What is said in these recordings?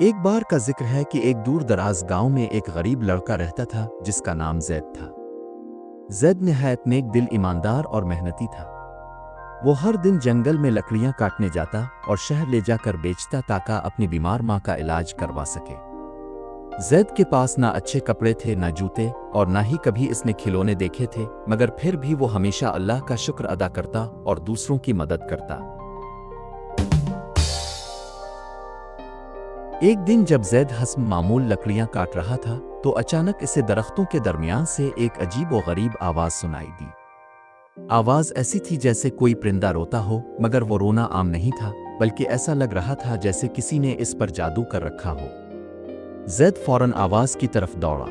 ایک بار کا ذکر ہے کہ ایک دور دراز گاؤں میں ایک غریب لڑکا رہتا تھا جس کا نام زید تھا۔ زید نہایت نیک دل، ایماندار اور محنتی تھا۔ وہ ہر دن جنگل میں لکڑیاں کاٹنے جاتا اور شہر لے جا کر بیچتا تاکہ اپنی بیمار ماں کا علاج کروا سکے۔ زید کے پاس نہ اچھے کپڑے تھے، نہ جوتے، اور نہ ہی کبھی اس نے کھلونے دیکھے تھے، مگر پھر بھی وہ ہمیشہ اللہ کا شکر ادا کرتا اور دوسروں کی مدد کرتا۔ ایک دن جب زید حسب معمول لکڑیاں کاٹ رہا تھا تو اچانک اسے درختوں کے درمیان سے ایک عجیب و غریب آواز سنائی دی۔ آواز ایسی تھی جیسے کوئی پرندہ روتا ہو، مگر وہ رونا عام نہیں تھا، بلکہ ایسا لگ رہا تھا جیسے کسی نے اس پر جادو کر رکھا ہو۔ زید فوراً آواز کی طرف دوڑا۔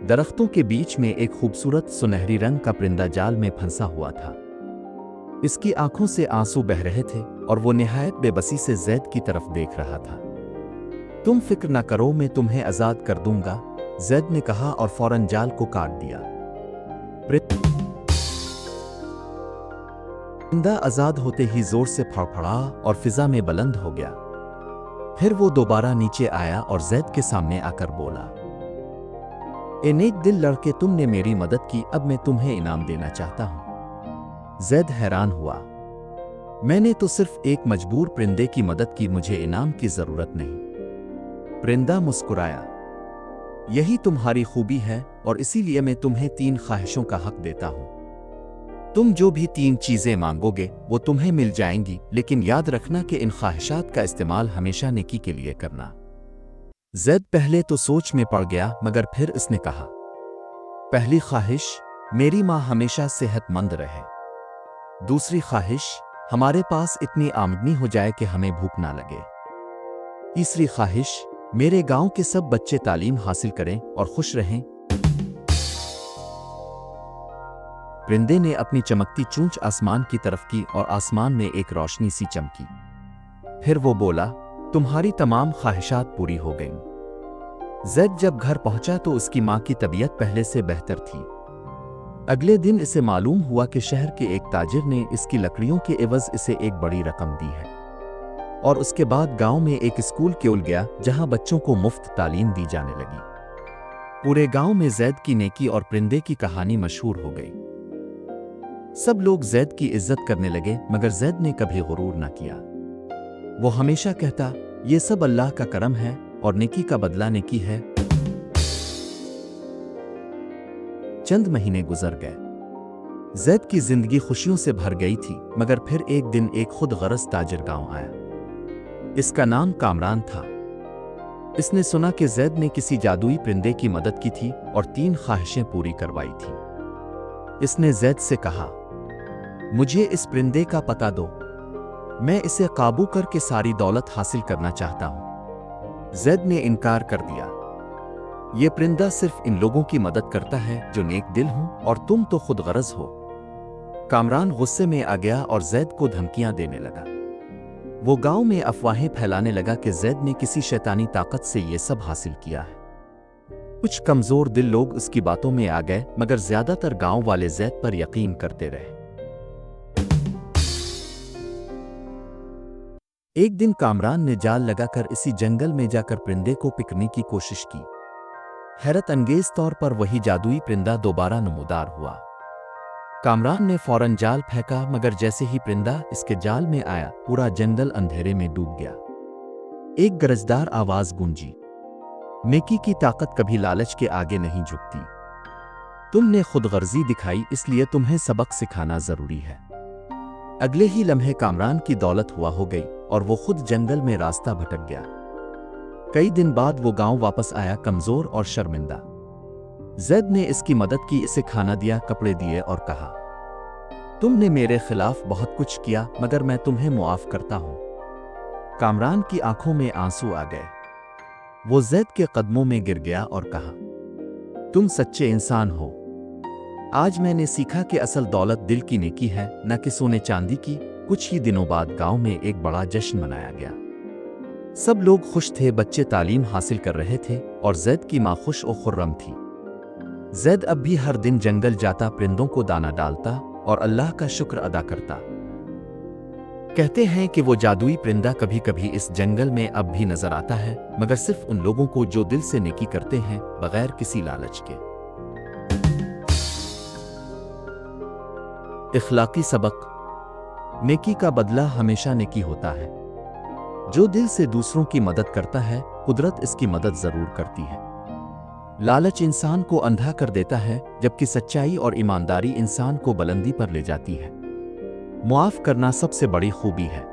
درختوں کے بیچ میں ایک خوبصورت سنہری رنگ کا پرندہ جال میں پھنسا ہوا تھا۔ اس کی آنکھوں سے آنسو بہہ رہے تھے اور وہ نہایت بے بسی سے زید کی طرف دیکھ رہا تھا۔ تم فکر نہ کرو، میں تمہیں آزاد کر دوں گا، زید نے کہا اور فوراً جال کو کاٹ دیا۔ پرندہ آزاد ہوتے ہی زور سے پھڑپھڑا اور فضا میں بلند ہو گیا۔ پھر وہ دوبارہ نیچے آیا اور زید کے سامنے آ کر بولا، اے نیک دل لڑکے، تم نے میری مدد کی، اب میں تمہیں انعام دینا چاہتا ہوں۔ زید حیران ہوا، میں نے تو صرف ایک مجبور پرندے کی مدد کی، مجھے انعام کی ضرورت نہیں۔ پرندہ مسکرایا، یہی تمہاری خوبی ہے اور اسی لیے میں تمہیں 3 خواہشوں کا حق دیتا ہوں۔ تم جو بھی 3 چیزیں مانگو گے وہ تمہیں مل جائیں گی، لیکن یاد رکھنا کہ ان خواہشات کا استعمال ہمیشہ نیکی کے لیے کرنا۔ زید پہلے تو سوچ میں پڑ گیا، مگر پھر اس نے کہا، پہلی خواہش، میری ماں ہمیشہ صحت مند رہے۔ دوسری خواہش، ہمارے پاس اتنی آمدنی ہو جائے کہ ہمیں بھوک نہ لگے۔ تیسری خواہش، میرے گاؤں کے سب بچے تعلیم حاصل کریں اور خوش رہیں۔ پرندے نے اپنی چمکتی چونچ آسمان کی طرف کی اور آسمان میں ایک روشنی سی چمکی۔ پھر وہ بولا، تمہاری تمام خواہشات پوری ہو گئیں۔ زید جب گھر پہنچا تو اس کی ماں کی طبیعت پہلے سے بہتر تھی۔ اگلے دن اسے معلوم ہوا کہ شہر کے ایک تاجر نے اس کی لکڑیوں کے عوض اسے ایک بڑی رقم دی ہے، اور اس کے بعد گاؤں میں ایک اسکول کھول گیا جہاں بچوں کو مفت تعلیم دی جانے لگی۔ پورے گاؤں میں زید کی نیکی اور پرندے کی کہانی مشہور ہو گئی۔ سب لوگ زید کی عزت کرنے لگے، مگر زید نے کبھی غرور نہ کیا۔ وہ ہمیشہ کہتا، یہ سب اللہ کا کرم ہے اور نیکی کا بدلہ نیکی ہے۔ چند مہینے گزر گئے۔ زید کی زندگی خوشیوں سے بھر گئی تھی، مگر پھر ایک دن ایک خود غرض تاجر گاؤں آیا۔ اس کا نام کامران تھا۔ اس نے سنا کہ زید نے کسی جادوئی پرندے کی مدد کی تھی اور 3 خواہشیں پوری کروائی تھیں۔ اس نے زید سے کہا، مجھے اس پرندے کا پتہ دو، میں اسے قابو کر کے ساری دولت حاصل کرنا چاہتا ہوں۔ زید نے انکار کر دیا، یہ پرندہ صرف ان لوگوں کی مدد کرتا ہے جو نیک دل ہوں، اور تم تو خود غرض ہو۔ کامران غصے میں آ گیا اور زید کو دھمکیاں دینے لگا۔ وہ گاؤں میں افواہیں پھیلانے لگا کہ زید نے کسی شیطانی طاقت سے یہ سب حاصل کیا ہے۔ کچھ کمزور دل لوگ اس کی باتوں میں آ گئے، مگر زیادہ تر گاؤں والے زید پر یقین کرتے رہے۔ ایک دن کامران نے جال لگا کر اسی جنگل میں جا کر پرندے کو پکڑنے کی کوشش کی۔ حیرت انگیز طور پر وہی جادوئی پرندہ دوبارہ نمودار ہوا۔ کامران نے فوراً جال پھینکا، مگر جیسے ہی پرندہ اس کے جال میں آیا، پورا جنگل اندھیرے میں ڈوب گیا۔ ایک گرجدار آواز گونجی، نیکی کی طاقت کبھی لالچ کے آگے نہیں جھکتی۔ تم نے خود غرضی دکھائی، اس لیے تمہیں سبق سکھانا ضروری ہے۔ اگلے ہی لمحے کامران کی دولت ہوا ہو گئی اور وہ خود جنگل میں راستہ بھٹک گیا۔ کئی دن بعد وہ گاؤں واپس آیا، کمزور اور شرمندہ۔ زید نے اس کی مدد کی، اسے کھانا دیا، کپڑے دیے اور کہا، تم نے میرے خلاف بہت کچھ کیا، مگر میں تمہیں معاف کرتا ہوں۔ کامران کی آنکھوں میں آنسو آ گئے۔ وہ زید کے قدموں میں گر گیا اور کہا، تم سچے انسان ہو۔ آج میں نے سیکھا کہ اصل دولت دل کی نیکی ہے، نہ کہ سونے چاندی کی۔ کچھ ہی دنوں بعد گاؤں میں ایک بڑا جشن منایا گیا۔ سب لوگ خوش تھے، بچے تعلیم حاصل کر رہے تھے اور زید کی ماں خوش و خرم تھی۔ زید اب بھی ہر دن جنگل جاتا، پرندوں کو دانہ ڈالتا اور اللہ کا شکر ادا کرتا۔ کہتے ہیں کہ وہ جادوئی پرندہ کبھی کبھی اس جنگل میں اب بھی نظر آتا ہے، مگر صرف ان لوگوں کو جو دل سے نیکی کرتے ہیں، بغیر کسی لالچ کے۔ اخلاقی سبق: نیکی کا بدلہ ہمیشہ نیکی ہوتا ہے۔ جو دل سے دوسروں کی مدد کرتا ہے، قدرت اس کی مدد ضرور کرتی ہے۔ لالچ انسان کو اندھا کر دیتا ہے، جبکہ سچائی اور ایمانداری انسان کو بلندی پر لے جاتی ہے۔ معاف کرنا سب سے بڑی خوبی ہے۔